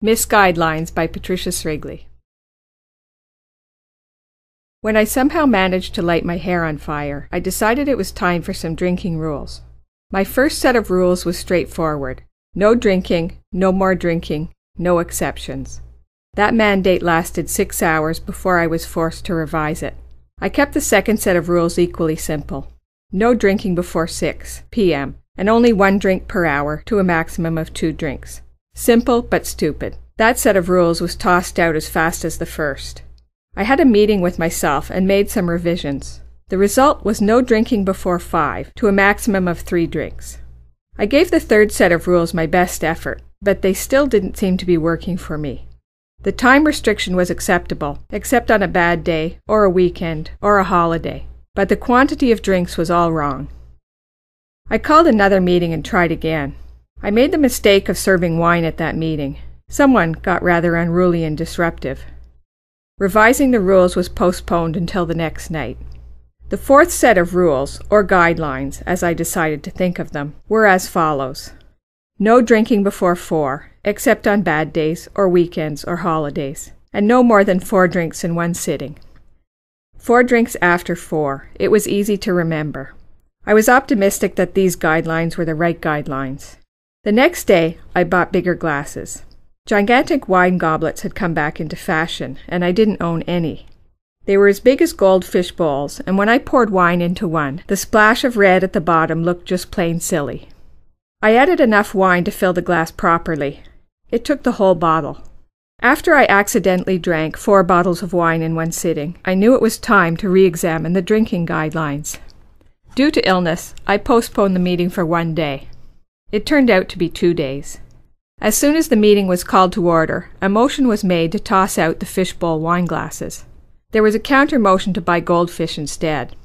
Misguidelines by Patricia Srigley. When I somehow managed to light my hair on fire, I decided it was time for some drinking rules. My first set of rules was straightforward. No drinking, no more drinking, no exceptions. That mandate lasted 6 hours before I was forced to revise it. I kept the second set of rules equally simple. No drinking before 6 p.m. and only 1 drink per hour to a maximum of 2 drinks. Simple but stupid. That set of rules was tossed out as fast as the first. I had a meeting with myself and made some revisions. The result was no drinking before 5 to a maximum of 3 drinks. I gave the third set of rules my best effort, but they still didn't seem to be working for me. The time restriction was acceptable, except on a bad day, or a weekend, or a holiday, but the quantity of drinks was all wrong. I called another meeting and tried again. I made the mistake of serving wine at that meeting. Someone got rather unruly and disruptive. Revising the rules was postponed until the next night. The fourth set of rules, or guidelines, as I decided to think of them, were as follows. No drinking before 4, except on bad days or weekends or holidays, and no more than 4 drinks in one sitting. 4 drinks after 4. It was easy to remember. I was optimistic that these guidelines were the right guidelines. The next day, I bought bigger glasses. Gigantic wine goblets had come back into fashion, and I didn't own any. They were as big as goldfish bowls, and when I poured wine into one, the splash of red at the bottom looked just plain silly. I added enough wine to fill the glass properly. It took the whole bottle. After I accidentally drank 4 bottles of wine in one sitting, I knew it was time to re-examine the drinking guidelines. Due to illness, I postponed the meeting for 1 day. It turned out to be 2 days. As soon as the meeting was called to order, a motion was made to toss out the fishbowl wine glasses. There was a counter-motion to buy goldfish instead.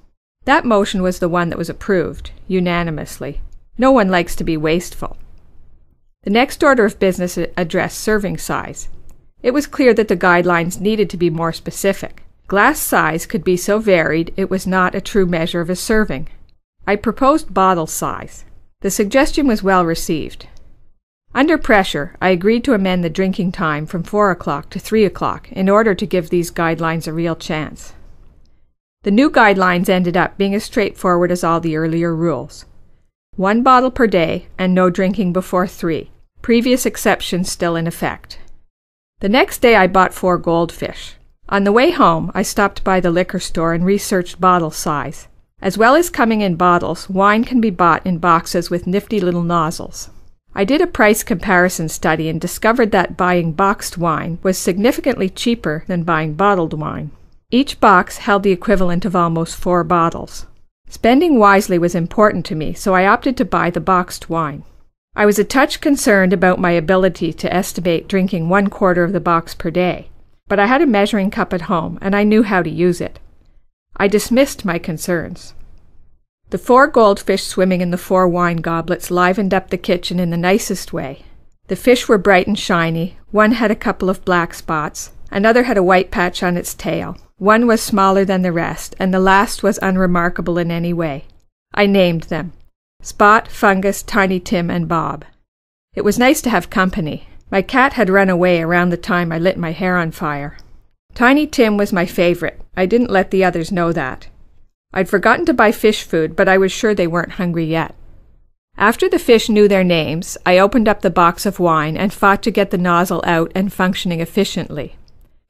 That motion was the one that was approved, unanimously. No one likes to be wasteful. The next order of business addressed serving size. It was clear that the guidelines needed to be more specific. Glass size could be so varied it was not a true measure of a serving. I proposed bottle size. The suggestion was well received. Under pressure, I agreed to amend the drinking time from 4 o'clock to 3 o'clock in order to give these guidelines a real chance. The new guidelines ended up being as straightforward as all the earlier rules. 1 bottle per day and no drinking before 3. Previous exceptions still in effect. The next day I bought 4 goldfish. On the way home, I stopped by the liquor store and researched bottle size. As well as coming in bottles, wine can be bought in boxes with nifty little nozzles. I did a price comparison study and discovered that buying boxed wine was significantly cheaper than buying bottled wine. Each box held the equivalent of almost 4 bottles. Spending wisely was important to me, so I opted to buy the boxed wine. I was a touch concerned about my ability to estimate drinking 1/4 of the box per day, but I had a measuring cup at home and I knew how to use it. I dismissed my concerns. The 4 goldfish swimming in the 4 wine goblets livened up the kitchen in the nicest way. The fish were bright and shiny. One had a couple of black spots. Another had a white patch on its tail. One was smaller than the rest, and the last was unremarkable in any way. I named them Spot, Fungus, Tiny Tim, and Bob. It was nice to have company. My cat had run away around the time I lit my hair on fire. Tiny Tim was my favorite. I didn't let the others know that. I'd forgotten to buy fish food, but I was sure they weren't hungry yet. After the fish knew their names, I opened up the box of wine and fought to get the nozzle out and functioning efficiently.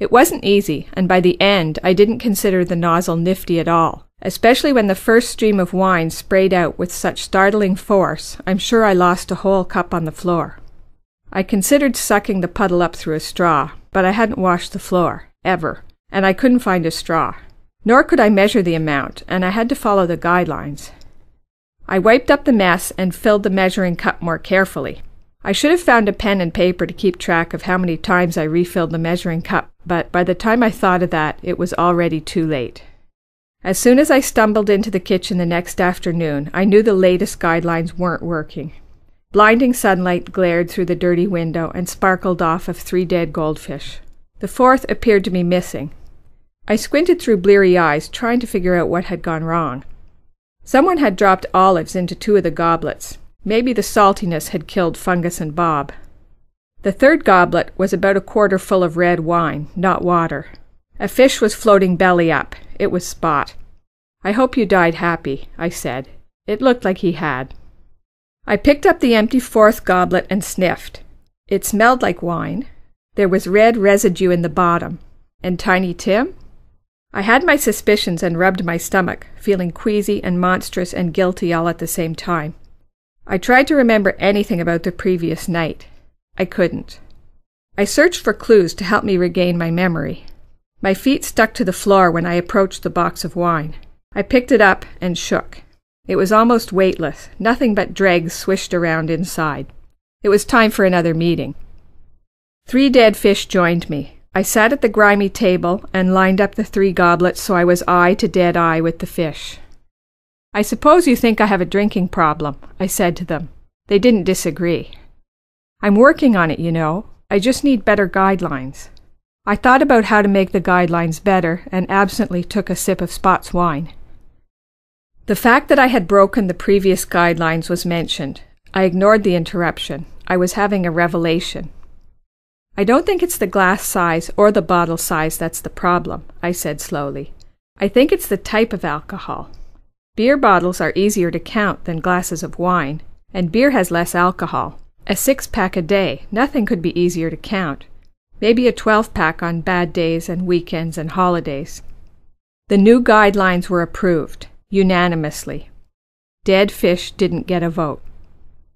It wasn't easy, and by the end, I didn't consider the nozzle nifty at all. Especially when the first stream of wine sprayed out with such startling force, I'm sure I lost a whole cup on the floor. I considered sucking the puddle up through a straw, but I hadn't washed the floor, ever, and I couldn't find a straw. Nor could I measure the amount, and I had to follow the guidelines. I wiped up the mess and filled the measuring cup more carefully. I should have found a pen and paper to keep track of how many times I refilled the measuring cup, but by the time I thought of that, it was already too late. As soon as I stumbled into the kitchen the next afternoon, I knew the latest guidelines weren't working. Blinding sunlight glared through the dirty window and sparkled off of 3 dead goldfish. The 4th appeared to be missing. I squinted through bleary eyes, trying to figure out what had gone wrong. Someone had dropped olives into 2 of the goblets. Maybe the saltiness had killed Fungus and Bob. The third goblet was about a quarter full of red wine, not water. A fish was floating belly up. It was Spot. "I hope you died happy," I said. It looked like he had. I picked up the empty fourth goblet and sniffed. It smelled like wine. There was red residue in the bottom. And Tiny Tim? I had my suspicions and rubbed my stomach, feeling queasy and monstrous and guilty all at the same time. I tried to remember anything about the previous night. I couldn't. I searched for clues to help me regain my memory. My feet stuck to the floor when I approached the box of wine. I picked it up and shook. It was almost weightless, nothing but dregs swished around inside. It was time for another meeting. 3 dead fish joined me. I sat at the grimy table and lined up the 3 goblets so I was eye to dead eye with the fish. "I suppose you think I have a drinking problem," I said to them. They didn't disagree. "I'm working on it, you know. I just need better guidelines." I thought about how to make the guidelines better and absently took a sip of Spot's wine. The fact that I had broken the previous guidelines was mentioned. I ignored the interruption. I was having a revelation. "I don't think it's the glass size or the bottle size that's the problem," I said slowly. "I think it's the type of alcohol. Beer bottles are easier to count than glasses of wine, and beer has less alcohol. A 6-pack a day, nothing could be easier to count. Maybe a 12-pack on bad days and weekends and holidays." The new guidelines were approved, unanimously. Dead fish didn't get a vote.